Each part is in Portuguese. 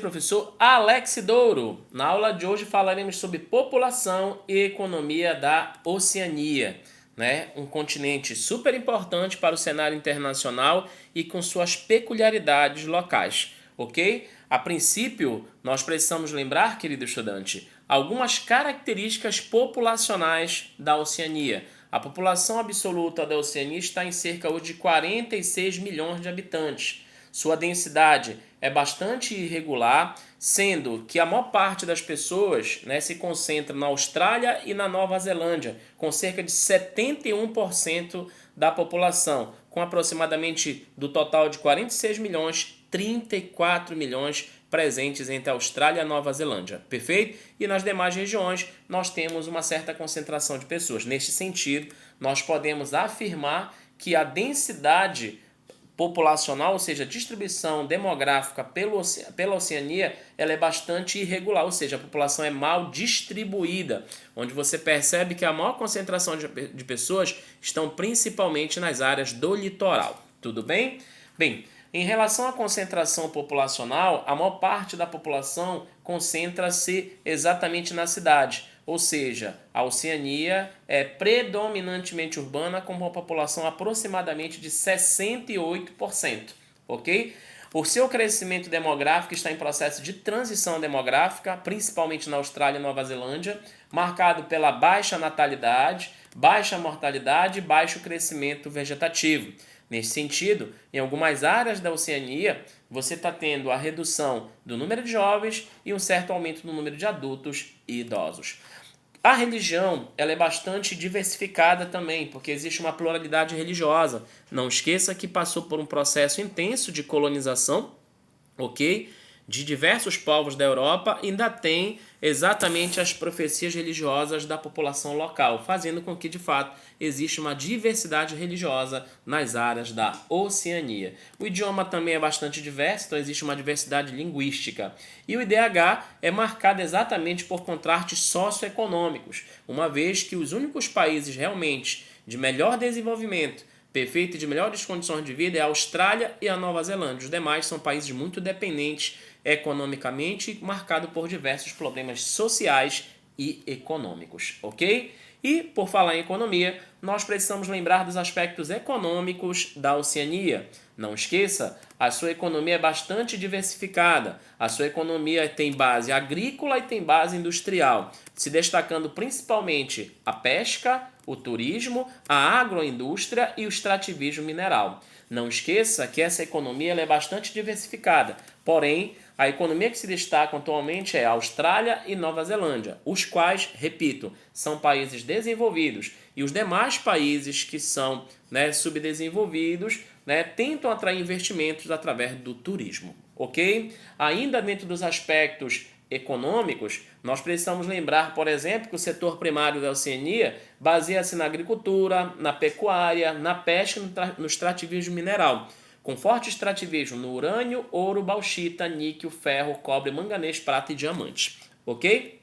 Professor Alex Douro. Na aula de hoje falaremos sobre população e economia da Oceania, né? Um continente super importante para o cenário internacional e com suas peculiaridades locais, ok? A princípio, nós precisamos lembrar, querido estudante, algumas características populacionais da Oceania. A população absoluta da Oceania está em cerca de 46 milhões de habitantes. Sua densidade é bastante irregular, sendo que a maior parte das pessoas, né, se concentra na Austrália e na Nova Zelândia, com cerca de 71% da população, com aproximadamente do total de 46 milhões, 34 milhões presentes entre a Austrália e a Nova Zelândia, perfeito? E nas demais regiões nós temos uma certa concentração de pessoas. Neste sentido, nós podemos afirmar que a densidade populacional, ou seja, a distribuição demográfica pela Oceania, ela é bastante irregular, ou seja, a população é mal distribuída, onde você percebe que a maior concentração de pessoas estão principalmente nas áreas do litoral. Tudo bem? Bem, em relação à concentração populacional, a maior parte da população concentra-se exatamente na cidade. Ou seja, a Oceania é predominantemente urbana, com uma população aproximadamente de 68%, ok? Por seu crescimento demográfico está em processo de transição demográfica, principalmente na Austrália e Nova Zelândia, marcado pela baixa natalidade, baixa mortalidade e baixo crescimento vegetativo. Nesse sentido, em algumas áreas da Oceania, você está tendo a redução do número de jovens e um certo aumento no número de adultos e idosos. A religião ela é bastante diversificada também, porque existe uma pluralidade religiosa. Não esqueça que passou por um processo intenso de colonização, ok? De diversos povos da Europa, ainda tem exatamente as profecias religiosas da população local, fazendo com que, de fato, exista uma diversidade religiosa nas áreas da Oceania. O idioma também é bastante diverso, então existe uma diversidade linguística. E o IDH é marcado exatamente por contrastes socioeconômicos, uma vez que os únicos países realmente de melhor desenvolvimento, perfeito e de melhores condições de vida é a Austrália e a Nova Zelândia. Os demais são países muito dependentes economicamente, marcado por diversos problemas sociais e econômicos, ok? E, por falar em economia, nós precisamos lembrar dos aspectos econômicos da Oceania. Não esqueça, a sua economia é bastante diversificada. A sua economia tem base agrícola e tem base industrial, se destacando principalmente a pesca, o turismo, a agroindústria e o extrativismo mineral. Não esqueça que essa economia ela é bastante diversificada, porém, a economia que se destaca atualmente é a Austrália e Nova Zelândia, os quais, repito, são países desenvolvidos, e os demais países que são, né, subdesenvolvidos, né, tentam atrair investimentos através do turismo, ok? Ainda dentro dos aspectos econômicos, nós precisamos lembrar, por exemplo, que o setor primário da Oceania baseia-se na agricultura, na pecuária, na pesca e no extrativismo mineral, com forte extrativismo no urânio, ouro, bauxita, níquel, ferro, cobre, manganês, prata e diamantes, ok?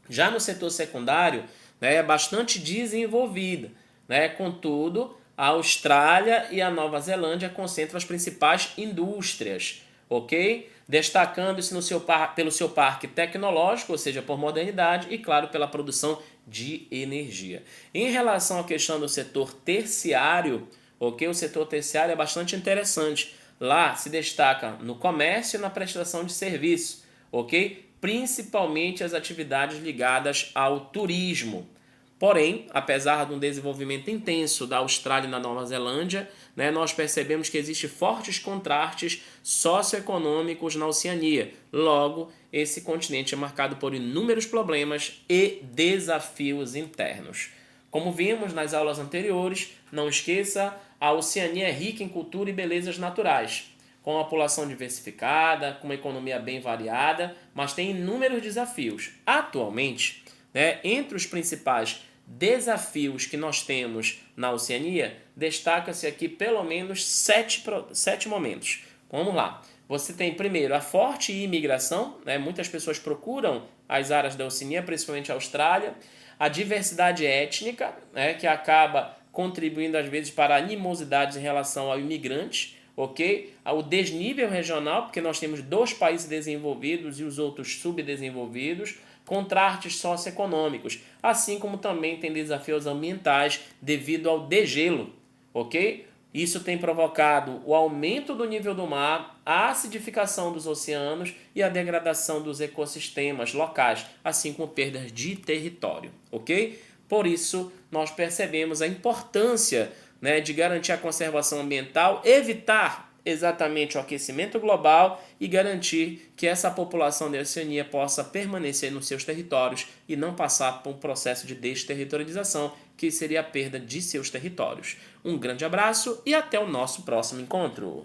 Já no setor secundário, né, é bastante desenvolvida, né? Contudo, a Austrália e a Nova Zelândia concentram as principais indústrias, ok? Destacando-se pelo seu parque tecnológico, ou seja, por modernidade e, claro, pela produção de energia. Em relação à questão do setor terciário, ok? O setor terciário é bastante interessante. Lá se destaca no comércio e na prestação de serviço, ok? Principalmente as atividades ligadas ao turismo. Porém, apesar de um desenvolvimento intenso da Austrália e da Nova Zelândia, né, nós percebemos que existem fortes contrastes socioeconômicos na Oceania. Logo, esse continente é marcado por inúmeros problemas e desafios internos. Como vimos nas aulas anteriores, não esqueça, a Oceania é rica em cultura e belezas naturais, com uma população diversificada, com uma economia bem variada, mas tem inúmeros desafios. Atualmente, né, entre os principais desafios que nós temos na Oceania, destaca-se aqui pelo menos sete momentos. Vamos lá. Você tem, primeiro, a forte imigração, né? Muitas pessoas procuram as áreas da Oceania, principalmente a Austrália. A diversidade étnica, né? Que acaba contribuindo, às vezes, para animosidades em relação ao imigrante, ok? O desnível regional, porque nós temos 2 países desenvolvidos e os outros subdesenvolvidos, contrastes socioeconômicos, assim como também tem desafios ambientais devido ao degelo, ok? Isso tem provocado o aumento do nível do mar, a acidificação dos oceanos e a degradação dos ecossistemas locais, assim como perdas de território, ok? Por isso, nós percebemos a importância, né, de garantir a conservação ambiental, evitar exatamente o aquecimento global e garantir que essa população da Oceania possa permanecer nos seus territórios e não passar por um processo de desterritorialização, que seria a perda de seus territórios. Um grande abraço e até o nosso próximo encontro.